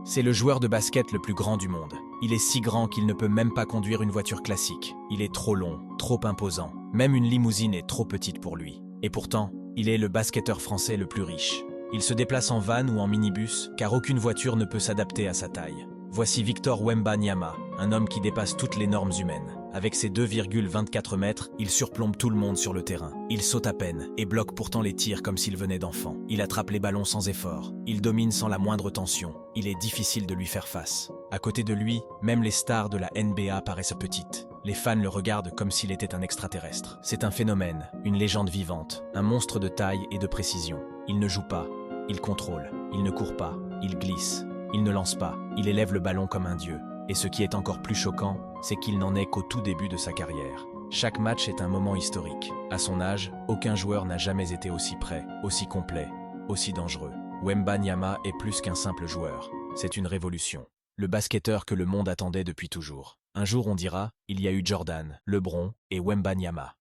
C'est le joueur de basket le plus grand du monde. Il est si grand qu'il ne peut même pas conduire une voiture classique. Il est trop long, trop imposant. Même une limousine est trop petite pour lui. Et pourtant, il est le basketteur français le plus riche. Il se déplace en van ou en minibus, car aucune voiture ne peut s'adapter à sa taille. Voici Victor Wembanyama, un homme qui dépasse toutes les normes humaines. Avec ses 2,24 mètres, il surplombe tout le monde sur le terrain. Il saute à peine et bloque pourtant les tirs comme s'il venait d'enfant. Il attrape les ballons sans effort. Il domine sans la moindre tension. Il est difficile de lui faire face. À côté de lui, même les stars de la NBA paraissent petites. Les fans le regardent comme s'il était un extraterrestre. C'est un phénomène, une légende vivante, un monstre de taille et de précision. Il ne joue pas, il contrôle, il ne court pas, il glisse. Il ne lance pas, il élève le ballon comme un dieu. Et ce qui est encore plus choquant, c'est qu'il n'en est qu'au tout début de sa carrière. Chaque match est un moment historique. À son âge, aucun joueur n'a jamais été aussi prêt, aussi complet, aussi dangereux. Wembanyama est plus qu'un simple joueur. C'est une révolution. Le basketteur que le monde attendait depuis toujours. Un jour on dira, il y a eu Jordan, LeBron et Wembanyama.